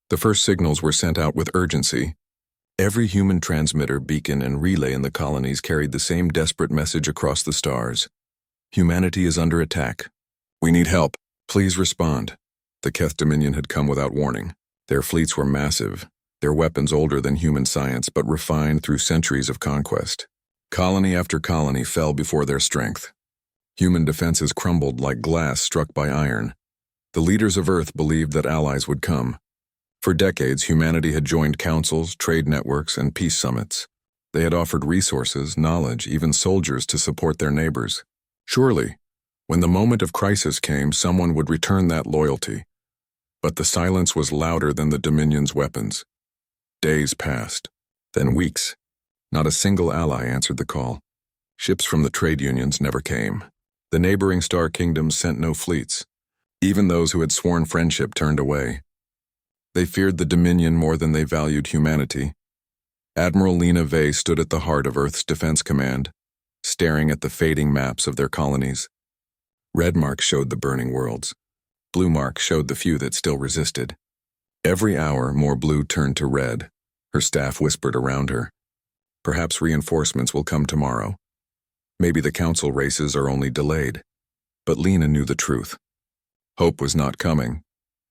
The first signals were sent out with urgency. Every human transmitter, beacon, and relay in the colonies carried the same desperate message across the stars. Humanity is under attack. We need help. Please respond. The Keth Dominion had come without warning. Their fleets were massive, their weapons older than human science but refined through centuries of conquest. Colony after colony fell before their strength. Human defenses crumbled like glass struck by iron. The leaders of Earth believed that allies would come. For decades, humanity had joined councils, trade networks, and peace summits. They had offered resources, knowledge, even soldiers to support their neighbors. Surely, when the moment of crisis came, someone would return that loyalty. But the silence was louder than the Dominion's weapons. Days passed, then weeks. Not a single ally answered the call. Ships from the trade unions never came. The neighboring star kingdoms sent no fleets. Even those who had sworn friendship turned away. They feared the Dominion more than they valued humanity. Admiral Lena Vey stood at the heart of Earth's Defense Command, staring at the fading maps of their colonies. Red marks showed the burning worlds. Blue marks showed the few that still resisted. Every hour, more blue turned to red. Her staff whispered around her. Perhaps reinforcements will come tomorrow. Maybe the council races are only delayed. But Lena knew the truth. Hope was not coming.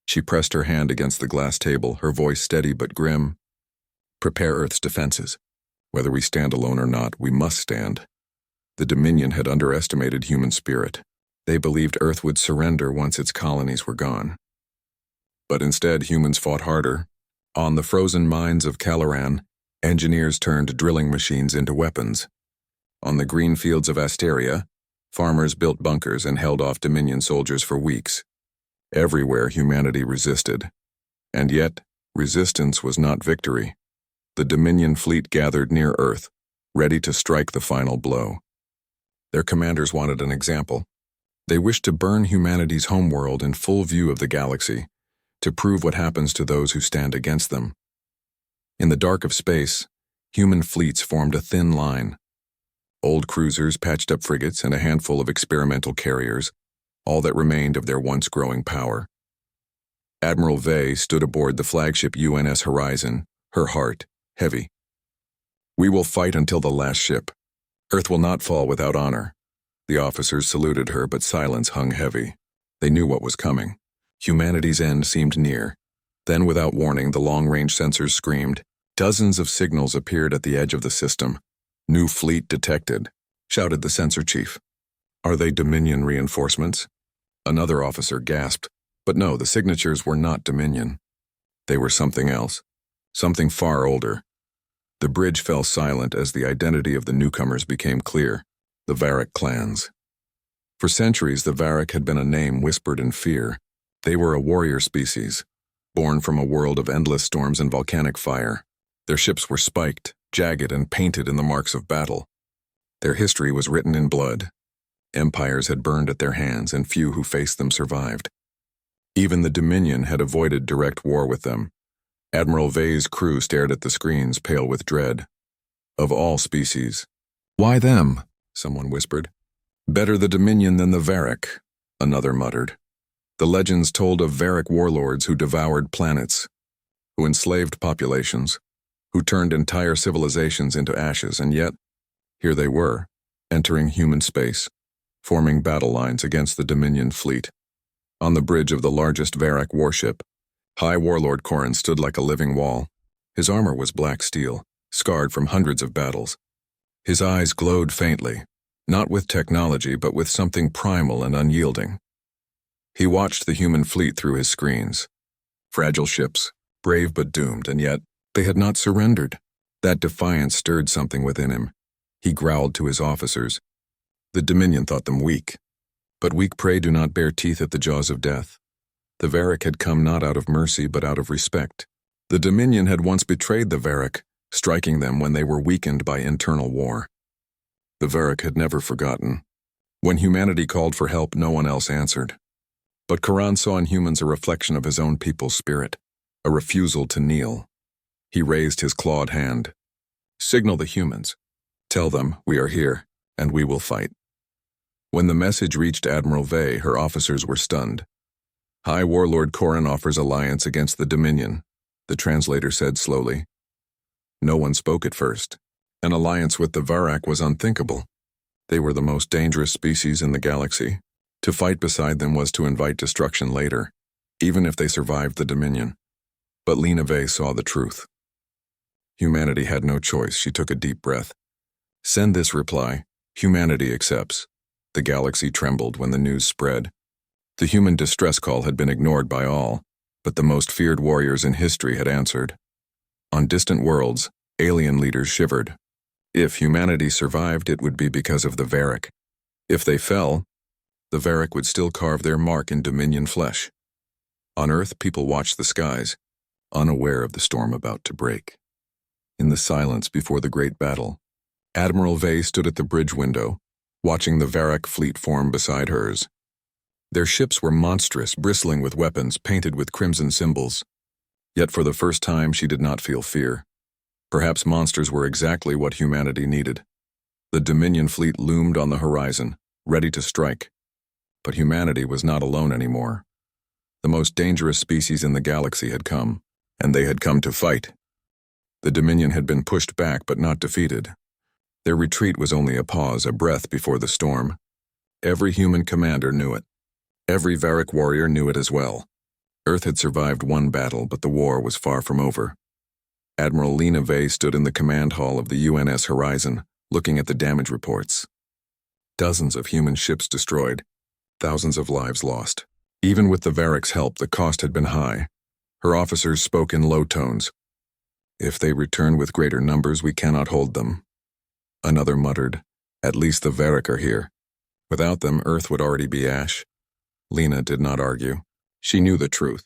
She pressed her hand against the glass table, her voice steady but grim. Prepare Earth's defenses. Whether we stand alone or not, we must stand. The Dominion had underestimated human spirit. They believed Earth would surrender once its colonies were gone. But instead, humans fought harder. On the frozen mines of Caloran, engineers turned drilling machines into weapons. On the green fields of Asteria, farmers built bunkers and held off Dominion soldiers for weeks. Everywhere, humanity resisted. And yet, resistance was not victory. The Dominion fleet gathered near Earth, ready to strike the final blow. Their commanders wanted an example. They wished to burn humanity's homeworld in full view of the galaxy, to prove what happens to those who stand against them. In the dark of space, human fleets formed a thin line. Old cruisers, patched-up frigates, and a handful of experimental carriers, all that remained of their once-growing power. Admiral Vey stood aboard the flagship UNS Horizon, her heart heavy. We will fight until the last ship. Earth will not fall without honor. The officers saluted her, but silence hung heavy. They knew what was coming. Humanity's end seemed near. Then, without warning, the long-range sensors screamed. Dozens of signals appeared at the edge of the system. New fleet detected, shouted the sensor chief. Are they Dominion reinforcements? Another officer gasped. But no, the signatures were not Dominion. They were something else, something far older. The bridge fell silent as the identity of the newcomers became clear. The Varric clans. For centuries, the Varric had been a name whispered in fear. They were a warrior species, born from a world of endless storms and volcanic fire. Their ships were spiked, jagged, and painted in the marks of battle. Their history was written in blood. Empires had burned at their hands, and few who faced them survived. Even the Dominion had avoided direct war with them. Admiral Vey's crew stared at the screens, pale with dread. Of all species. Why them? Someone whispered. Better the Dominion than the Varric, another muttered. The legends told of Varric warlords who devoured planets, who enslaved populations, who turned entire civilizations into ashes, and yet, here they were, entering human space, forming battle lines against the Dominion fleet. On the bridge of the largest Varric warship, High Warlord Corrin stood like a living wall. His armor was black steel, scarred from hundreds of battles. His eyes glowed faintly, not with technology but with something primal and unyielding. He watched the human fleet through his screens. Fragile ships, brave but doomed, and yet they had not surrendered. That defiance stirred something within him. He growled to his officers. The Dominion thought them weak. But weak prey do not bear teeth at the jaws of death. The Varric had come not out of mercy but out of respect. The Dominion had once betrayed the Varric, striking them when they were weakened by internal war. The Varric had never forgotten. When humanity called for help, no one else answered. But Corrin saw in humans a reflection of his own people's spirit, a refusal to kneel. He raised his clawed hand. Signal the humans. Tell them we are here, and we will fight. When the message reached Admiral Vey, her officers were stunned. High Warlord Corrin offers alliance against the Dominion. the translator said slowly. No one spoke at first. An alliance with the Varak was unthinkable. They were the most dangerous species in the galaxy. To fight beside them was to invite destruction later, even if they survived the Dominion. But Lena Vey saw the truth. Humanity had no choice. She took a deep breath. Send this reply. Humanity accepts. The galaxy trembled when the news spread. The human distress call had been ignored by all, but the most feared warriors in history had answered. On distant worlds, alien leaders shivered. If humanity survived, it would be because of the Varak. If they fell, the Varak would still carve their mark in Dominion flesh. On Earth, people watched the skies, unaware of the storm about to break. In the silence before the great battle, Admiral Vey stood at the bridge window, watching the Varak fleet form beside hers. Their ships were monstrous, bristling with weapons painted with crimson symbols. Yet for the first time she did not feel fear. Perhaps monsters were exactly what humanity needed. The Dominion fleet loomed on the horizon, ready to strike. But humanity was not alone anymore. The most dangerous species in the galaxy had come, and they had come to fight. The Dominion had been pushed back but not defeated. Their retreat was only a pause, a breath before the storm. Every human commander knew it. Every Varak warrior knew it as well. Earth had survived one battle, but the war was far from over. Admiral Lena Vey stood in the command hall of the UNS Horizon, looking at the damage reports. Dozens of human ships destroyed, thousands of lives lost. Even with the Varak's help, the cost had been high. Her officers spoke in low tones. If they return with greater numbers, we cannot hold them. Another muttered, at least the Varak are here. Without them, Earth would already be ash. Lena did not argue. She knew the truth.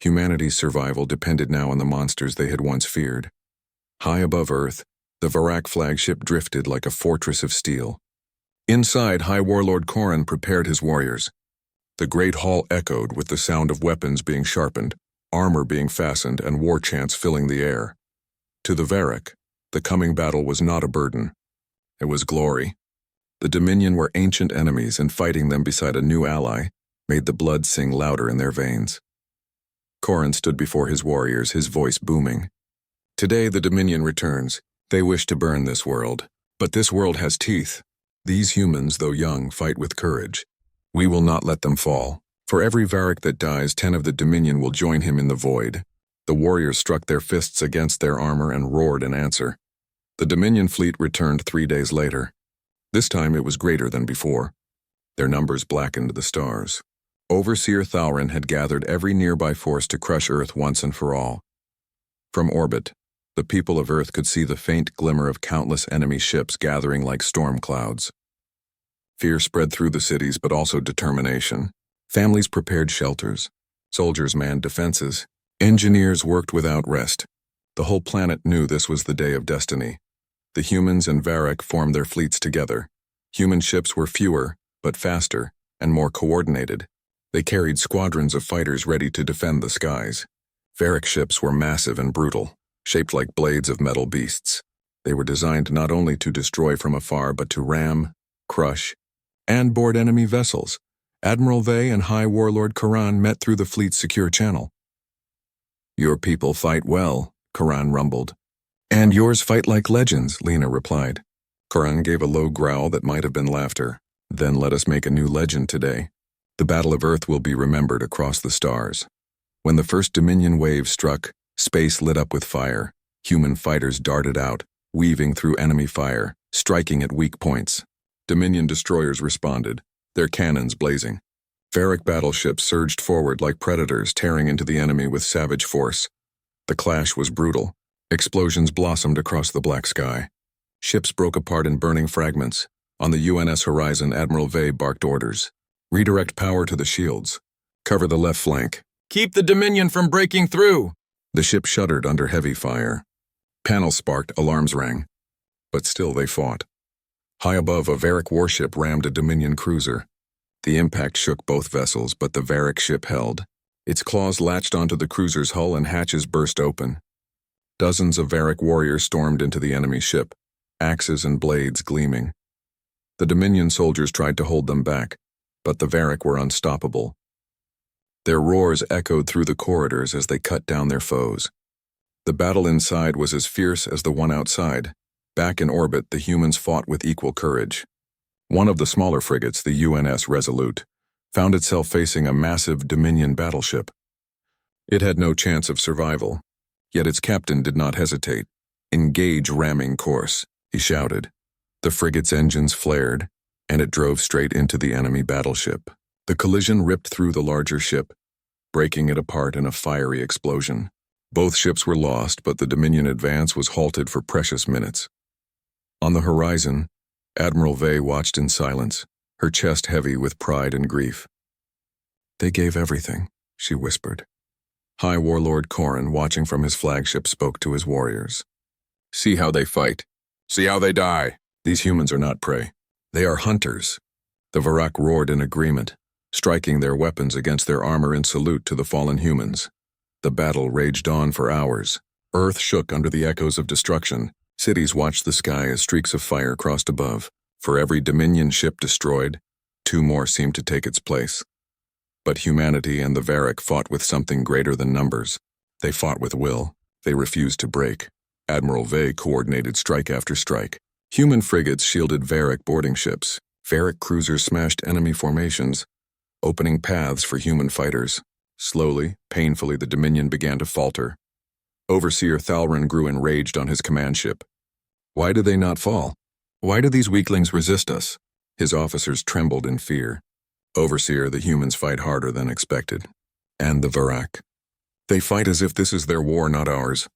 Humanity's survival depended now on the monsters they had once feared. High above Earth, the Varak flagship drifted like a fortress of steel. Inside, High Warlord Corran prepared his warriors. The great hall echoed with the sound of weapons being sharpened, armor being fastened, and war chants filling the air. To the Varak, the coming battle was not a burden. It was glory. The Dominion were ancient enemies, and fighting them beside a new ally made the blood sing louder in their veins. Corran stood before his warriors, his voice booming. Today the Dominion returns. They wish to burn this world. But this world has teeth. These humans, though young, fight with courage. We will not let them fall. For every Varak that dies, 10 of the Dominion will join him in the void. The warriors struck their fists against their armor and roared in answer. The Dominion fleet returned 3 days later. This time it was greater than before. Their numbers blackened the stars. Overseer Thalrin had gathered every nearby force to crush Earth once and for all. From orbit, the people of Earth could see the faint glimmer of countless enemy ships gathering like storm clouds. Fear spread through the cities, but also determination. Families prepared shelters. Soldiers manned defenses. Engineers worked without rest. The whole planet knew this was the day of destiny. The humans and Varak formed their fleets together. Human ships were fewer, but faster, and more coordinated. They carried squadrons of fighters ready to defend the skies. Varak ships were massive and brutal, shaped like blades of metal beasts. They were designed not only to destroy from afar, but to ram, crush, and board enemy vessels. Admiral Vey and High Warlord Corran met through the fleet's secure channel. Your people fight well, Corran rumbled. And yours fight like legends, Lena replied. Corran gave a low growl that might have been laughter. Then let us make a new legend today. The Battle of Earth will be remembered across the stars. When the first Dominion wave struck, space lit up with fire. Human fighters darted out, weaving through enemy fire, striking at weak points. Dominion destroyers responded, their cannons blazing. Varak battleships surged forward like predators, tearing into the enemy with savage force. The clash was brutal. Explosions blossomed across the black sky. Ships broke apart in burning fragments. On the UNS Horizon, Admiral Vey barked orders. Redirect power to the shields. Cover the left flank. Keep the Dominion from breaking through! The ship shuddered under heavy fire. Panels sparked, alarms rang. But still they fought. High above, a Varak warship rammed a Dominion cruiser. The impact shook both vessels, but the Varak ship held. Its claws latched onto the cruiser's hull and hatches burst open. Dozens of Varak warriors stormed into the enemy ship, axes and blades gleaming. The Dominion soldiers tried to hold them back, but the Varak were unstoppable. Their roars echoed through the corridors as they cut down their foes. The battle inside was as fierce as the one outside. Back in orbit, the humans fought with equal courage. One of the smaller frigates, the UNS Resolute, found itself facing a massive Dominion battleship. It had no chance of survival, yet its captain did not hesitate. "Engage ramming course," he shouted. The frigate's engines flared, and it drove straight into the enemy battleship. The collision ripped through the larger ship, breaking it apart in a fiery explosion. Both ships were lost, but the Dominion advance was halted for precious minutes. On the horizon, Admiral Vey watched in silence, her chest heavy with pride and grief. "They gave everything," she whispered. High Warlord Corran, watching from his flagship, spoke to his warriors. "See how they fight. See how they die. These humans are not prey. They are hunters." The Varak roared in agreement, striking their weapons against their armor in salute to the fallen humans. The battle raged on for hours. Earth shook under the echoes of destruction. Cities watched the sky as streaks of fire crossed above. For every Dominion ship destroyed, 2 more seemed to take its place. But humanity and the Varak fought with something greater than numbers. They fought with will. They refused to break. Admiral Vey coordinated strike after strike. Human frigates shielded Varak boarding ships. Varak cruisers smashed enemy formations, opening paths for human fighters. Slowly, painfully, the Dominion began to falter. Overseer Thalrin grew enraged on his command ship. "Why do they not fall? Why do these weaklings resist us?" His officers trembled in fear. "Overseer, the humans fight harder than expected. And the Varak. They fight as if this is their war, not ours."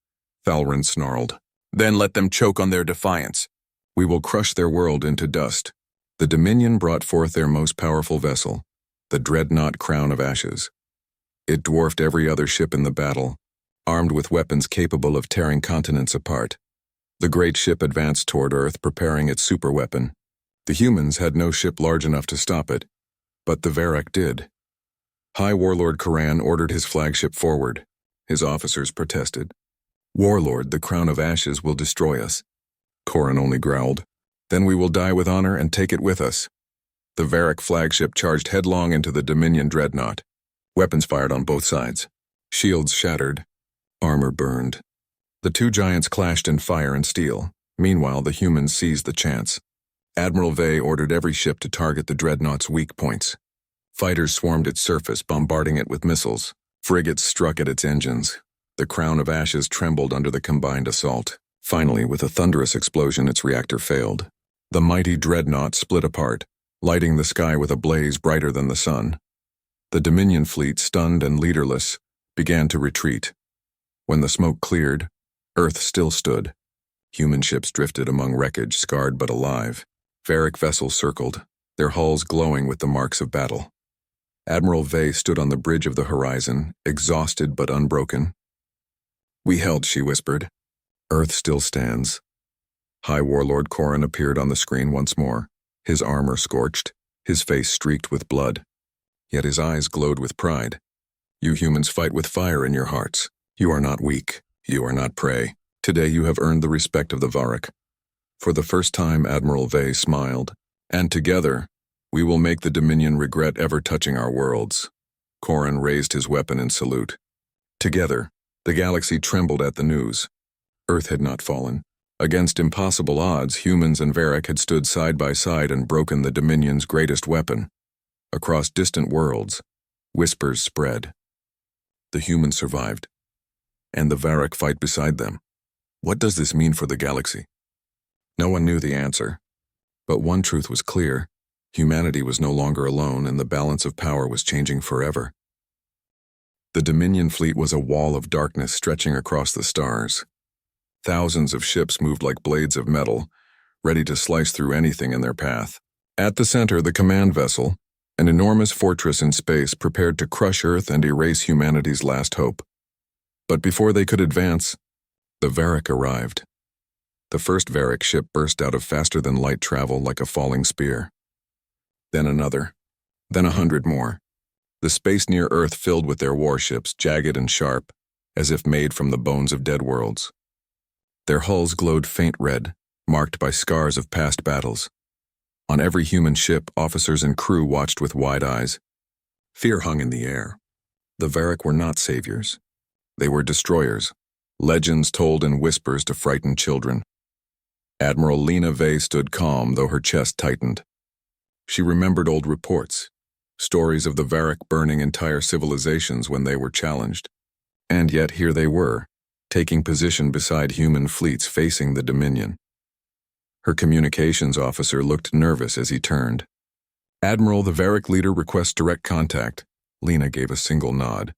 Thalrin snarled. "Then let them choke on their defiance. We will crush their world into dust." The Dominion brought forth their most powerful vessel, the dreadnought Crown of Ashes. It dwarfed every other ship in the battle, armed with weapons capable of tearing continents apart. The great ship advanced toward Earth, preparing its superweapon. The humans had no ship large enough to stop it, but the Varak did. High Warlord Corran ordered his flagship forward. His officers protested. "Warlord, the Crown of Ashes will destroy us." Corran only growled. "Then we will die with honor and take it with us." The Varak flagship charged headlong into the Dominion dreadnought. Weapons fired on both sides. Shields shattered. Armor burned. The 2 giants clashed in fire and steel. Meanwhile, the humans seized the chance. Admiral Vey ordered every ship to target the dreadnought's weak points. Fighters swarmed its surface, bombarding it with missiles. Frigates struck at its engines. The Crown of Ashes trembled under the combined assault. Finally, with a thunderous explosion, its reactor failed. The mighty dreadnought split apart, lighting the sky with a blaze brighter than the sun. The Dominion fleet, stunned and leaderless, began to retreat. When the smoke cleared, Earth still stood. Human ships drifted among wreckage, scarred but alive. Varak vessels circled, their hulls glowing with the marks of battle. Admiral Vey stood on the bridge of the horizon, exhausted but unbroken. "We held," she whispered. "Earth still stands." High Warlord Corran appeared on the screen once more, his armor scorched, his face streaked with blood. Yet his eyes glowed with pride. "You humans fight with fire in your hearts. You are not weak. You are not prey. Today you have earned the respect of the Varak." For the first time, Admiral Vey smiled. "And together, we will make the Dominion regret ever touching our worlds." Corran raised his weapon in salute. Together, the galaxy trembled at the news. Earth had not fallen. Against impossible odds, humans and Varak had stood side by side and broken the Dominion's greatest weapon. Across distant worlds, whispers spread. The humans survived, and the Varak fight beside them. What does this mean for the galaxy? No one knew the answer. But one truth was clear. Humanity was no longer alone, and the balance of power was changing forever. The Dominion fleet was a wall of darkness stretching across the stars. Thousands of ships moved like blades of metal, ready to slice through anything in their path. At the center, the command vessel, an enormous fortress in space prepared to crush Earth and erase humanity's last hope. But before they could advance, the Varak arrived. The first Varak ship burst out of faster-than-light travel like a falling spear. Then another. Then 100 more. The space near Earth filled with their warships, jagged and sharp, as if made from the bones of dead worlds. Their hulls glowed faint red, marked by scars of past battles. On every human ship, officers and crew watched with wide eyes. Fear hung in the air. The Varak were not saviors. They were destroyers, legends told in whispers to frighten children. Admiral Lena Vey stood calm, though her chest tightened. She remembered old reports, stories of the Varric burning entire civilizations when they were challenged. And yet here they were, taking position beside human fleets facing the Dominion. Her communications officer looked nervous as he turned. "Admiral, the Varric leader requests direct contact." Lena gave a single nod.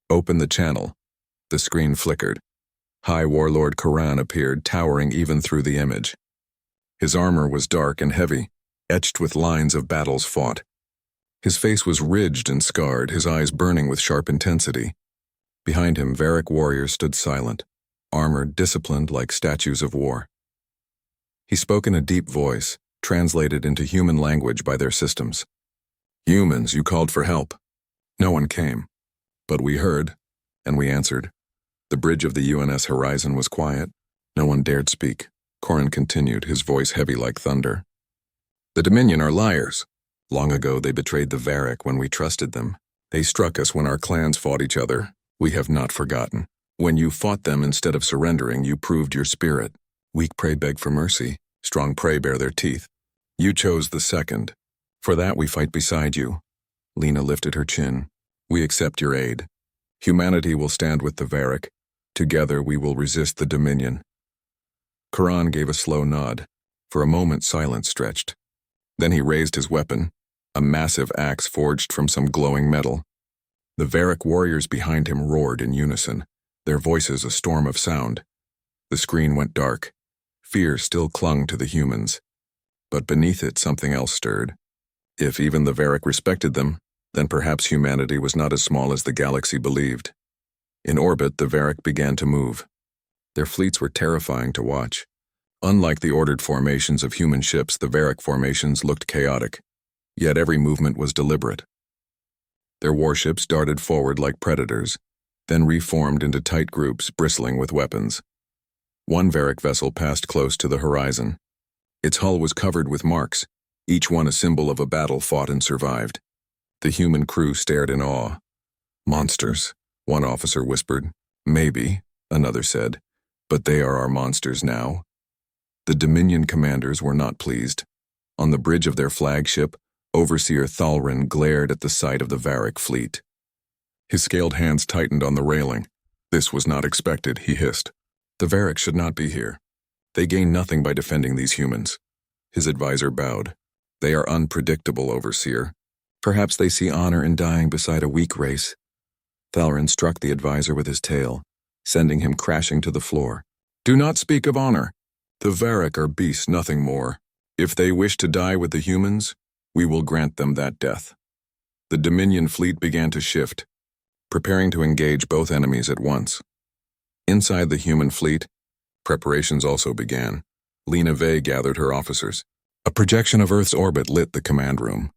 "Open the channel." The screen flickered. High Warlord Karan appeared, towering even through the image. His armor was dark and heavy, etched with lines of battles fought. His face was ridged and scarred, his eyes burning with sharp intensity. Behind him, Varric warriors stood silent, armored, disciplined like statues of war. He spoke in a deep voice, translated into human language by their systems. "Humans, you called for help. No one came. But we heard, and we answered." The bridge of the UNS horizon was quiet. No one dared speak. Corin continued, his voice heavy like thunder. "The Dominion are liars. Long ago they betrayed the Varric when we trusted them. They struck us when our clans fought each other. We have not forgotten. When you fought them instead of surrendering, you proved your spirit. Weak prey beg for mercy. Strong prey bare their teeth. You chose the second. For that we fight beside you." Lena lifted her chin. "We accept your aid. Humanity will stand with the Varric. Together we will resist the Dominion." Karan gave a slow nod. For a moment silence stretched. Then he raised his weapon, a massive axe forged from some glowing metal. The Varric warriors behind him roared in unison, their voices a storm of sound. The screen went dark. Fear still clung to the humans. But beneath it something else stirred. If even the Varric respected them, then perhaps humanity was not as small as the galaxy believed. In orbit, the Varric began to move. Their fleets were terrifying to watch. Unlike the ordered formations of human ships, the Varric formations looked chaotic, yet every movement was deliberate. Their warships darted forward like predators, then reformed into tight groups bristling with weapons. One Varric vessel passed close to the horizon. Its hull was covered with marks, each one a symbol of a battle fought and survived. The human crew stared in awe. "Monsters," one officer whispered. "Maybe," another said, "but they are our monsters now." The Dominion commanders were not pleased. On the bridge of their flagship, Overseer Thalrin glared at the sight of the Varric fleet. His scaled hands tightened on the railing. "This was not expected," he hissed. "The Varric should not be here. They gain nothing by defending these humans." His advisor bowed. "They are unpredictable, Overseer. Perhaps they see honor in dying beside a weak race." Thalrin struck the advisor with his tail, sending him crashing to the floor. "Do not speak of honor. The Varric are beasts, nothing more. If they wish to die with the humans, we will grant them that death." The Dominion fleet began to shift, preparing to engage both enemies at once. Inside the human fleet, preparations also began. Lena Vey gathered her officers. A projection of Earth's orbit lit the command room.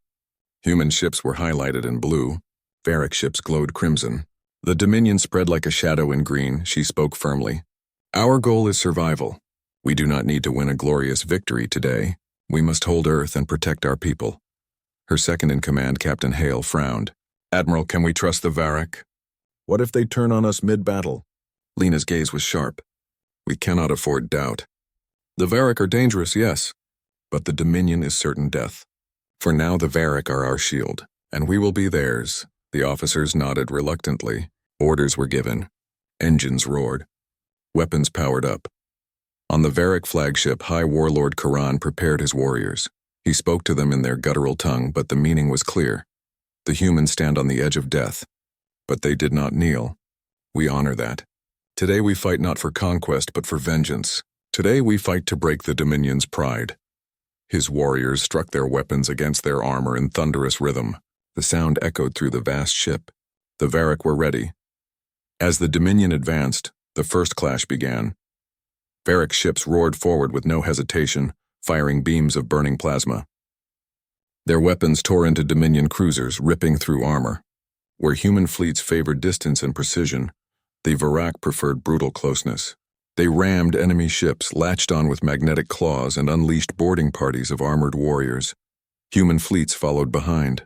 Human ships were highlighted in blue. Varric ships glowed crimson. The Dominion spread like a shadow in green. She spoke firmly. "Our goal is survival. We do not need to win a glorious victory today. We must hold Earth and protect our people." Her second-in-command, Captain Hale, frowned. "Admiral, can we trust the Varric? What if they turn on us mid-battle?" Lena's gaze was sharp. "We cannot afford doubt. The Varric are dangerous, yes, but the Dominion is certain death. For now the Varric are our shield, and we will be theirs." The officers nodded reluctantly. Orders were given. Engines roared. Weapons powered up. On the Varric flagship, High Warlord Karan prepared his warriors. He spoke to them in their guttural tongue, but the meaning was clear. The humans stand on the edge of death, but they did not kneel. We honor that. Today we fight not for conquest, but for vengeance. Today we fight to break the Dominion's pride. His warriors struck their weapons against their armor in thunderous rhythm. The sound echoed through the vast ship. The Varric were ready. As the Dominion advanced, the first clash began. Varric ships roared forward with no hesitation, firing beams of burning plasma. Their weapons tore into Dominion cruisers, ripping through armor. Where human fleets favored distance and precision, the Varric preferred brutal closeness. They rammed enemy ships, latched on with magnetic claws, and unleashed boarding parties of armored warriors. Human fleets followed behind.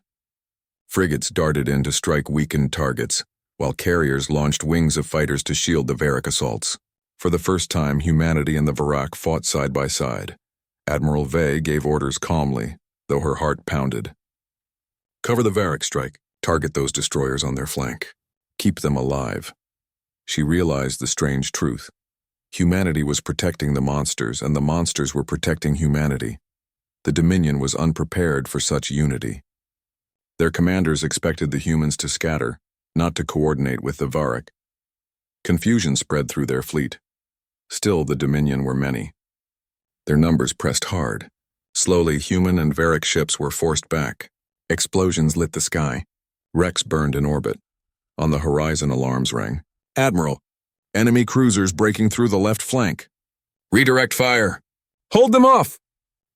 Frigates darted in to strike weakened targets. while carriers launched wings of fighters to shield the Varric assaults. For the first time, humanity and the Varric fought side by side. Admiral Vey gave orders calmly, though her heart pounded. Cover the Varric strike. Target those destroyers on their flank. Keep them alive. She realized the strange truth. Humanity was protecting the monsters, and the monsters were protecting humanity. The Dominion was unprepared for such unity. Their commanders expected the humans to scatter, not to coordinate with the Varric. Confusion spread through their fleet. Still, the Dominion were many. Their numbers pressed hard. Slowly, human and Varric ships were forced back. Explosions lit the sky. Wrecks burned in orbit. On the horizon, alarms rang. Admiral, enemy cruisers breaking through the left flank. Redirect fire. Hold them off!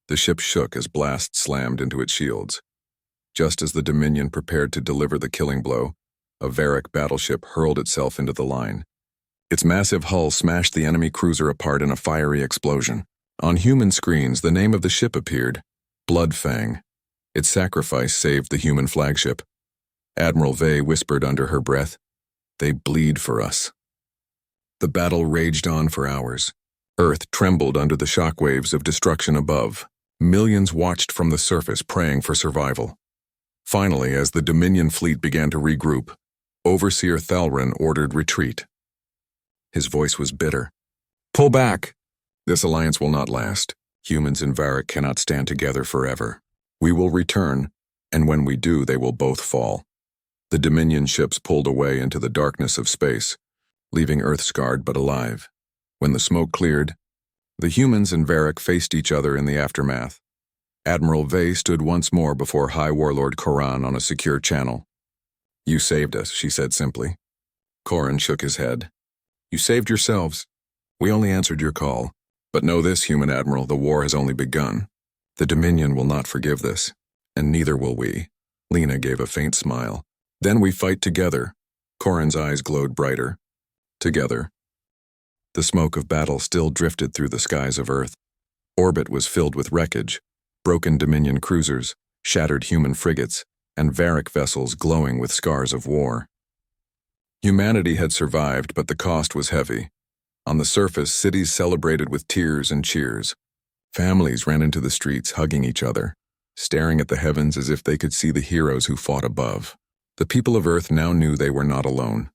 The ship shook as blasts slammed into its shields. Just as the Dominion prepared to deliver the killing blow, a Varric battleship hurled itself into the line. Its massive hull smashed the enemy cruiser apart in a fiery explosion. On human screens, the name of the ship appeared, Bloodfang. Its sacrifice saved the human flagship. Admiral Vey whispered under her breath, "They bleed for us." The battle raged on for hours. Earth trembled under the shockwaves of destruction above. Millions watched from the surface, praying for survival. Finally, as the Dominion fleet began to regroup, Overseer Thalrin ordered retreat. His voice was bitter. "Pull back! This alliance will not last. Humans and Varric cannot stand together forever. We will return, and when we do, they will both fall." The Dominion ships pulled away into the darkness of space, leaving Earth scarred but alive. When the smoke cleared, the humans and Varric faced each other in the aftermath. Admiral Vey stood once more before High Warlord Koran on a secure channel. "You saved us," she said simply. Koran shook his head. "You saved yourselves. We only answered your call. But know this, human admiral, the war has only begun. The Dominion will not forgive this, and neither will we." Lena gave a faint smile. "Then we fight together." Koran's eyes glowed brighter. Together. The smoke of battle still drifted through the skies of Earth. Orbit was filled with wreckage, broken Dominion cruisers, shattered human frigates, and Varric vessels glowing with scars of war. Humanity had survived, but the cost was heavy. On the surface, cities celebrated with tears and cheers. Families ran into the streets, hugging each other, staring at the heavens as if they could see the heroes who fought above. The people of Earth now knew they were not alone.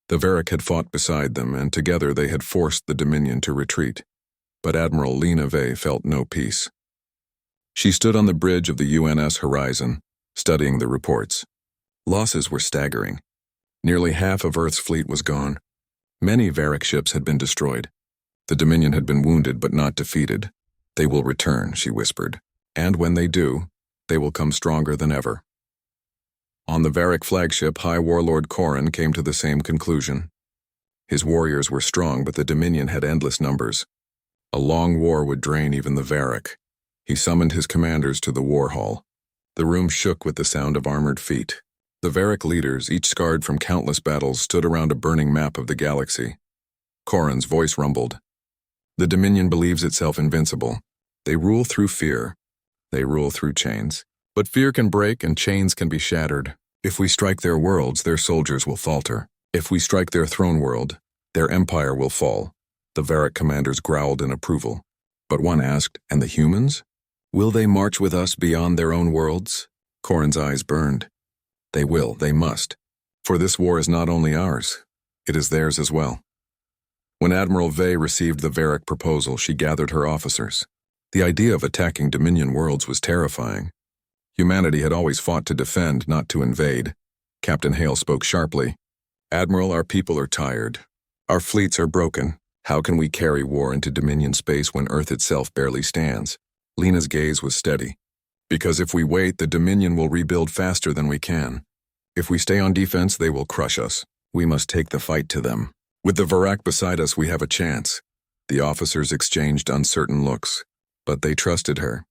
The Varric had fought beside them, and together they had forced the Dominion to retreat. But Admiral Lena Vey felt no peace. She stood on the bridge of the UNS Horizon, studying the reports. Losses were staggering. Nearly half of Earth's fleet was gone. Many Varric ships had been destroyed. The Dominion had been wounded but not defeated. "They will return," she whispered. "And when they do, they will come stronger than ever." On the Varric flagship, High Warlord Koran came to the same conclusion. His warriors were strong, but the Dominion had endless numbers. A long war would drain even the Varric. He summoned his commanders to the war hall. The room shook with the sound of armored feet. The Varric leaders, each scarred from countless battles, stood around a burning map of the galaxy. Koran's voice rumbled. "The Dominion believes itself invincible. They rule through fear. They rule through chains. But fear can break and chains can be shattered. If we strike their worlds, their soldiers will falter. If we strike their throne world, their empire will fall." The Varric commanders growled in approval. But one asked, "And the humans? Will they march with us beyond their own worlds?" Koran's eyes burned. "They will, they must. For this war is not only ours, it is theirs as well." When Admiral Vey received the Varric proposal, she gathered her officers. The idea of attacking Dominion worlds was terrifying. Humanity had always fought to defend, not to invade. Captain Hale spoke sharply. "Admiral, our people are tired. Our fleets are broken. How can we carry war into Dominion space when Earth itself barely stands?" Lena's gaze was steady. "Because if we wait, the Dominion will rebuild faster than we can. If we stay on defense, they will crush us. We must take the fight to them. With the Varric beside us, we have a chance." The officers exchanged uncertain looks, but they trusted her.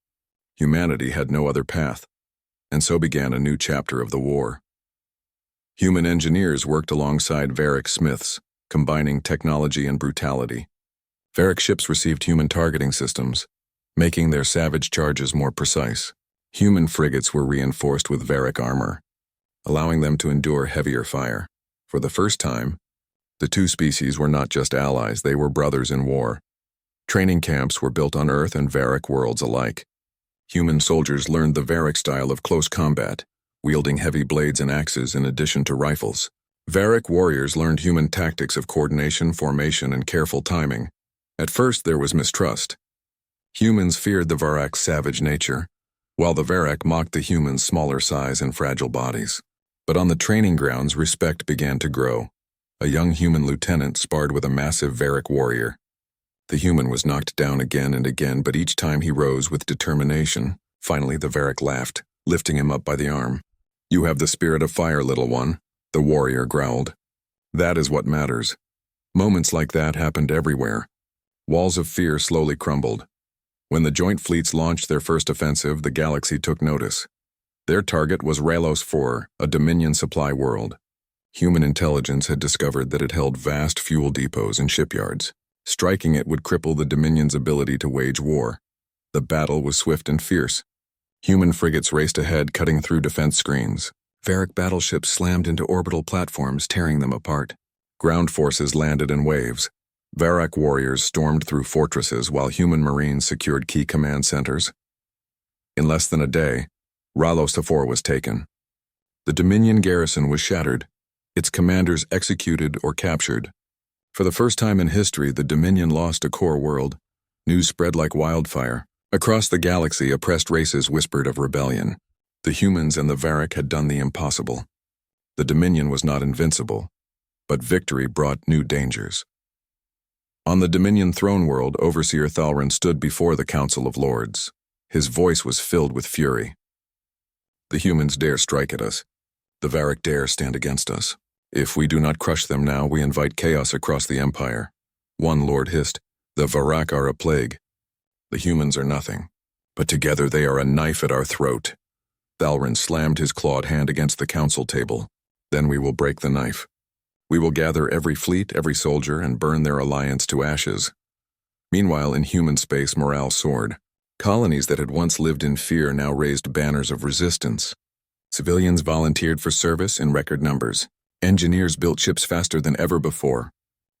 Humanity had no other path. And so began a new chapter of the war. Human engineers worked alongside Varric smiths, combining technology and brutality. Varric ships received human targeting systems, making their savage charges more precise. Human frigates were reinforced with Varric armor, allowing them to endure heavier fire. For the first time, the two species were not just allies, they were brothers in war. Training camps were built on Earth and Varric worlds alike. Human soldiers learned the Varric style of close combat, wielding heavy blades and axes in addition to rifles. Varric warriors learned human tactics of coordination, formation, and careful timing. At first, there was mistrust. Humans feared the Varrac's savage nature, while the Varric mocked the humans' smaller size and fragile bodies. But on the training grounds, respect began to grow. A young human lieutenant sparred with a massive Varric warrior. The human was knocked down again and again, but each time he rose with determination. Finally, the Varric laughed, lifting him up by the arm. "You have the spirit of fire, little one," the warrior growled. "That is what matters." Moments like that happened everywhere. Walls of fear slowly crumbled. When the joint fleets launched their first offensive, the galaxy took notice. Their target was Ralos IV, a Dominion supply world. Human intelligence had discovered that it held vast fuel depots and shipyards. Striking it would cripple the Dominion's ability to wage war. The battle was swift and fierce. Human frigates raced ahead, cutting through defense screens. Varric battleships slammed into orbital platforms, tearing them apart. Ground forces landed in waves. Varric warriors stormed through fortresses while human marines secured key command centers. In less than a day, Ralos IV was taken. The Dominion garrison was shattered, its commanders executed or captured. For the first time in history, the Dominion lost a core world. News spread like wildfire. Across the galaxy, oppressed races whispered of rebellion. The humans and the Varric had done the impossible. The Dominion was not invincible, but victory brought new dangers. On the Dominion throne world, Overseer Thalrin stood before the Council of Lords. His voice was filled with fury. "The humans dare strike at us. The Varric dare stand against us. If we do not crush them now, we invite chaos across the Empire." One lord hissed, "The Varric are a plague. The humans are nothing. But together they are a knife at our throat." Thalrin slammed his clawed hand against the council table. "Then we will break the knife. We will gather every fleet, every soldier, and burn their alliance to ashes." Meanwhile, in human space, morale soared. Colonies that had once lived in fear now raised banners of resistance. Civilians volunteered for service in record numbers. Engineers built ships faster than ever before.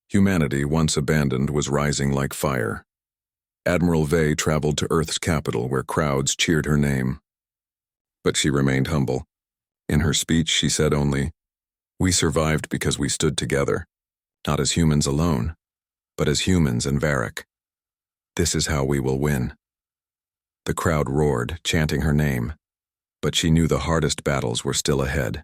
Humanity, once abandoned, was rising like fire. Admiral Vey traveled to Earth's capital, where crowds cheered her name. But she remained humble. In her speech, she said only, "We survived because we stood together, not as humans alone, but as humans and Varric. This is how we will win." The crowd roared, chanting her name, but she knew the hardest battles were still ahead.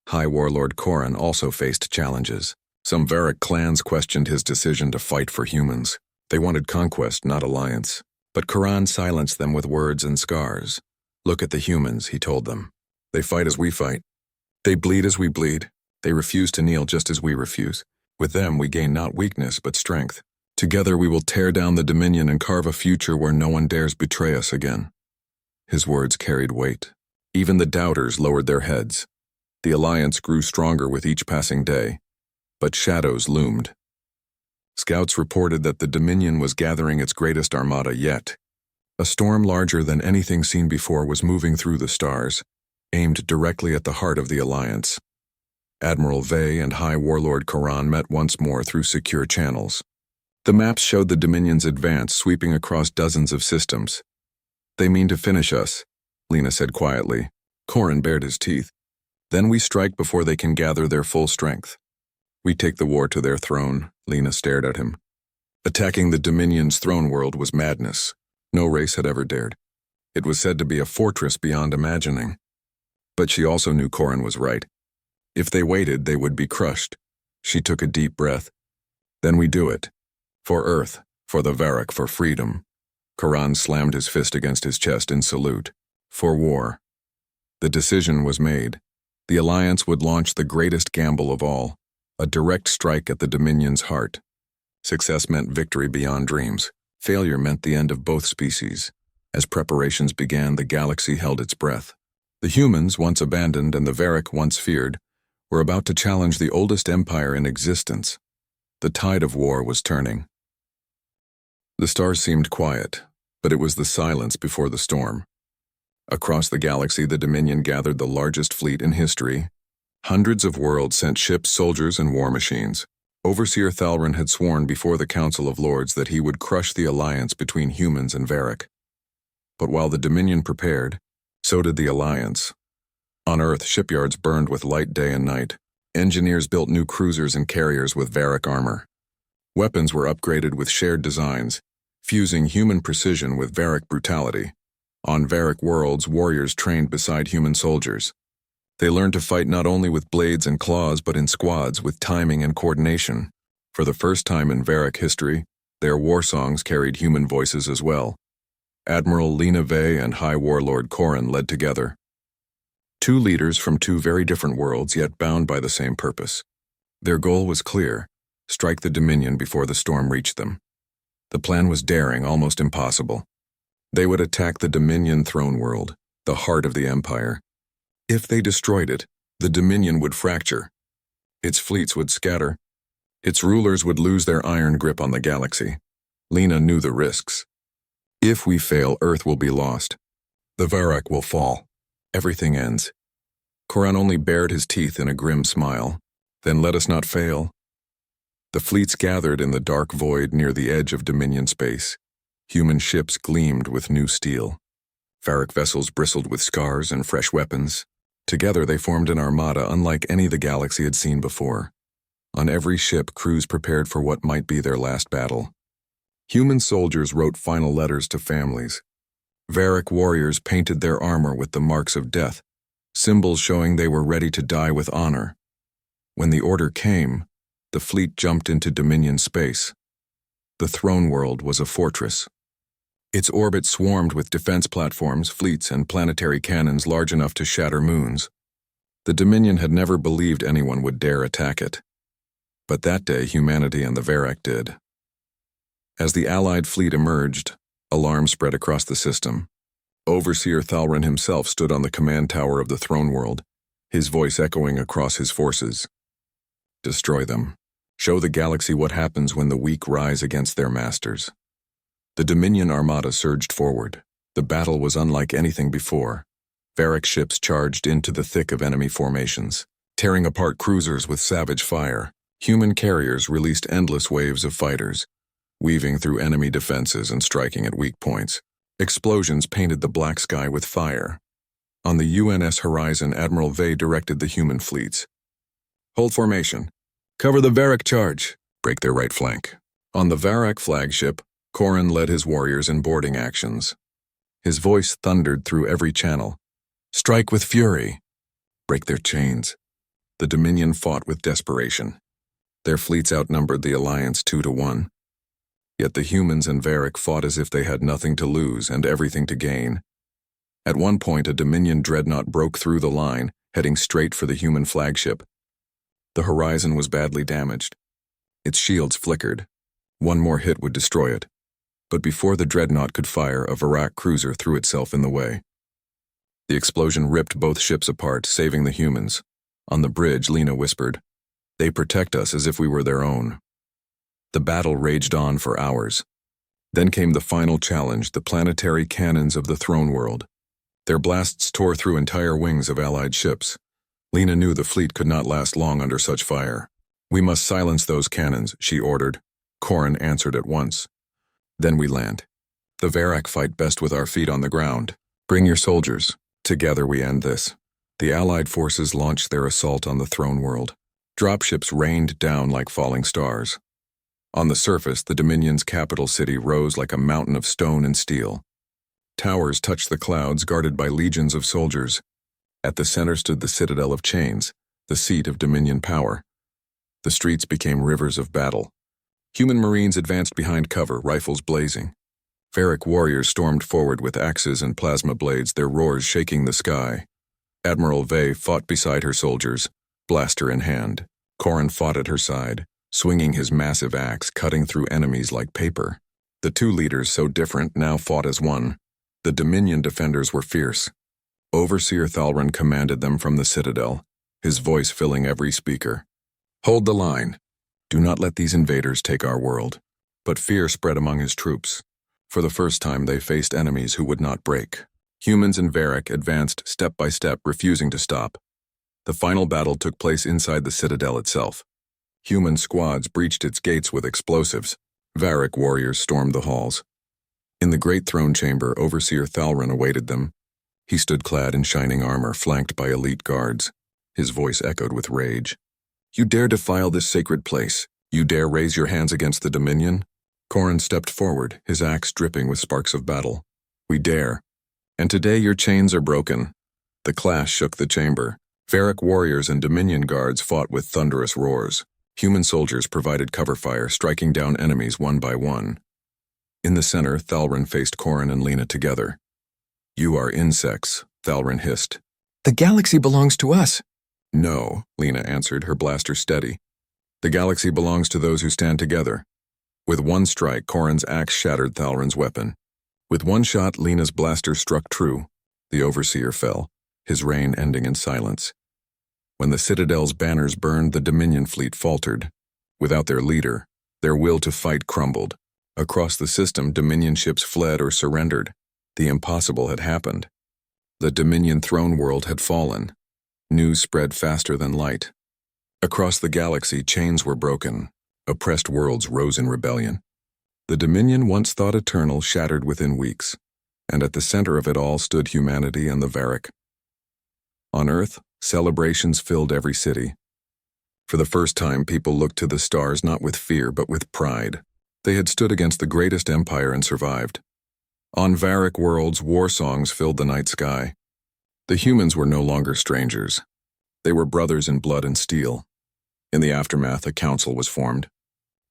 High Warlord Corran also faced challenges. Some Varric clans questioned his decision to fight for humans. They wanted conquest, not alliance. But Corran silenced them with words and scars. "Look at the humans," he told them. "They fight as we fight. They bleed as we bleed. They refuse to kneel just as we refuse. With them we gain not weakness but strength. Together we will tear down the Dominion and carve a future where no one dares betray us again." His words carried weight. Even the doubters lowered their heads. The alliance grew stronger with each passing day, but shadows loomed. Scouts reported that the Dominion was gathering its greatest armada yet. A storm larger than anything seen before was moving through the stars, aimed directly at the heart of the alliance. Admiral Vey and High Warlord Corran met once more through secure channels. The maps showed the Dominion's advance sweeping across dozens of systems. "They mean to finish us," Lena said quietly. Corran bared his teeth. "Then we strike before they can gather their full strength. We take the war to their throne." Lena stared at him. Attacking the Dominion's throne world was madness. No race had ever dared. It was said to be a fortress beyond imagining. But she also knew Corran was right. If they waited, they would be crushed. She took a deep breath. "Then we do it. For Earth, for the Varric, for freedom." Corran slammed his fist against his chest in salute. For war. The decision was made. The Alliance would launch the greatest gamble of all, a direct strike at the Dominion's heart. Success meant victory beyond dreams. Failure meant the end of both species. As preparations began, the galaxy held its breath. The humans, once abandoned, and the Varric, once feared, were about to challenge the oldest empire in existence. The tide of war was turning. The stars seemed quiet, but it was the silence before the storm. Across the galaxy, the Dominion gathered the largest fleet in history, Hundreds of worlds sent ships, soldiers, and war machines. Overseer Thalrin had sworn before the Council of Lords that he would crush the alliance between humans and Varric. But while the Dominion prepared, so did the alliance. On Earth, shipyards burned with light day and night. Engineers built new cruisers and carriers with Varric armor. Weapons were upgraded with shared designs, fusing human precision with Varric brutality. On Varric worlds, warriors trained beside human soldiers. They learned to fight not only with blades and claws but in squads with timing and coordination. For the first time in Varric history, their war songs carried human voices as well. Admiral Lena Vey and High Warlord Corrin led together. Two leaders from two very different worlds, yet bound by the same purpose. Their goal was clear: strike the Dominion before the storm reached them. The plan was daring, almost impossible. They would attack the Dominion throne world, the heart of the Empire. If they destroyed it, the Dominion would fracture. Its fleets would scatter. Its rulers would lose their iron grip on the galaxy. Lena knew the risks. If we fail, Earth will be lost. The Varric will fall. Everything ends. Corrin only bared his teeth in a grim smile. Then let us not fail. The fleets gathered in the dark void near the edge of Dominion space. Human ships gleamed with new steel. Varric vessels bristled with scars and fresh weapons. Together they formed an armada unlike any the galaxy had seen before. On every ship, crews prepared for what might be their last battle. Human soldiers wrote final letters to families. Varric warriors painted their armor with the marks of death, symbols showing they were ready to die with honor. When the order came, the fleet jumped into Dominion space. The throne world was a fortress. Its orbit swarmed with defense platforms, fleets, and planetary cannons large enough to shatter moons. The Dominion had never believed anyone would dare attack it. But that day, humanity and the Varric did. As the Allied fleet emerged, alarm spread across the system. Overseer Thalrin himself stood on the command tower of the throne world, his voice echoing across his forces. Destroy them. Show the galaxy what happens when the weak rise against their masters. The Dominion armada surged forward. The battle was unlike anything before. Varric ships charged into the thick of enemy formations, tearing apart cruisers with savage fire. Human carriers released endless waves of fighters, weaving through enemy defenses and striking at weak points. Explosions painted the black sky with fire. On the UNS horizon, Admiral Vey directed the human fleets. Hold formation. Cover the Varric charge. Break their right flank. On the Varric flagship, Corrin led his warriors in boarding actions. His voice thundered through every channel. Strike with fury. Break their chains. The Dominion fought with desperation. Their fleets outnumbered the Alliance 2-1. Yet the humans and Varric fought as if they had nothing to lose and everything to gain. At one point, a Dominion dreadnought broke through the line, heading straight for the human flagship. The horizon was badly damaged. Its shields flickered. One more hit would destroy it. But before the dreadnought could fire, a Varric cruiser threw itself in the way. The explosion ripped both ships apart, saving the humans. On the bridge, Lena whispered, "They protect us as if we were their own." The battle raged on for hours. Then came the final challenge, the planetary cannons of the throne world. Their blasts tore through entire wings of Allied ships. Lena knew the fleet could not last long under such fire. "We must silence those cannons," she ordered. Corrin answered at once. "Then we land. The Varric fight best with our feet on the ground. Bring your soldiers. Together we end this." The Allied forces launched their assault on the throne world. Dropships rained down like falling stars. On the surface, the Dominion's capital city rose like a mountain of stone and steel. Towers touched the clouds, guarded by legions of soldiers. At the center stood the Citadel of Chains, the seat of Dominion power. The streets became rivers of battle. Human Marines advanced behind cover, rifles blazing. Varric warriors stormed forward with axes and plasma blades, their roars shaking the sky. Admiral Vey fought beside her soldiers, blaster in hand. Corrin fought at her side, swinging his massive axe, cutting through enemies like paper. The two leaders, so different, now fought as one. The Dominion defenders were fierce. Overseer Thalrin commanded them from the Citadel, his voice filling every speaker. "Hold the line. Do not let these invaders take our world." But fear spread among his troops. For the first time, they faced enemies who would not break. Humans and Varric advanced step by step, refusing to stop. The final battle took place inside the citadel itself. Human squads breached its gates with explosives. Varric warriors stormed the halls. In the great throne chamber, Overseer Thalrin awaited them. He stood clad in shining armor, flanked by elite guards. His voice echoed with rage. "You dare defile this sacred place? You dare raise your hands against the Dominion?" Corrin stepped forward, his axe dripping with sparks of battle. "We dare. And today your chains are broken." The clash shook the chamber. Varric warriors and Dominion guards fought with thunderous roars. Human soldiers provided cover fire, striking down enemies one by one. In the center, Thalrin faced Corrin and Lena together. "You are insects," Thalrin hissed. "The galaxy belongs to us." "No," Lena answered, her blaster steady. "The galaxy belongs to those who stand together." With one strike, Corrin's axe shattered Thalrin's weapon. With one shot, Lena's blaster struck true. The Overseer fell, his reign ending in silence. When the Citadel's banners burned, the Dominion fleet faltered. Without their leader, their will to fight crumbled. Across the system, Dominion ships fled or surrendered. The impossible had happened. The Dominion throne world had fallen. News spread faster than light. Across the galaxy, chains were broken. Oppressed worlds rose in rebellion. The Dominion, once thought eternal, shattered within weeks. And at the center of it all stood humanity and the Varric. On Earth, celebrations filled every city. For the first time, people looked to the stars not with fear but with pride. They had stood against the greatest empire and survived. On Varric worlds, war songs filled the night sky. The humans were no longer strangers. They were brothers in blood and steel. In the aftermath, a council was formed.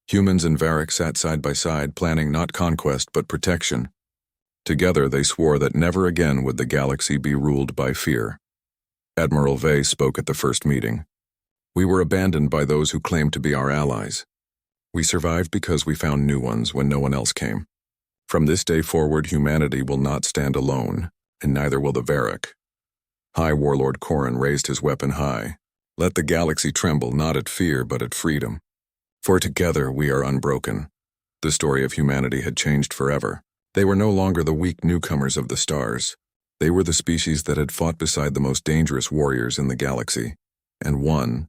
Humans and Varric sat side by side, planning not conquest but protection. Together, they swore that never again would the galaxy be ruled by fear. Admiral Vey spoke at the first meeting. "We were abandoned by those who claimed to be our allies. We survived because we found new ones when no one else came. From this day forward, humanity will not stand alone, and neither will the Varric." High Warlord Corrin raised his weapon high. "Let the galaxy tremble not at fear but at freedom. For together we are unbroken." The story of humanity had changed forever. They were no longer the weak newcomers of the stars. They were the species that had fought beside the most dangerous warriors in the galaxy, and won.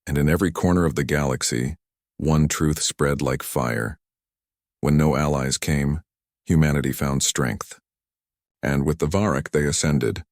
And in every corner of the galaxy, one truth spread like fire. When no allies came, humanity found strength. And with the Varric they ascended,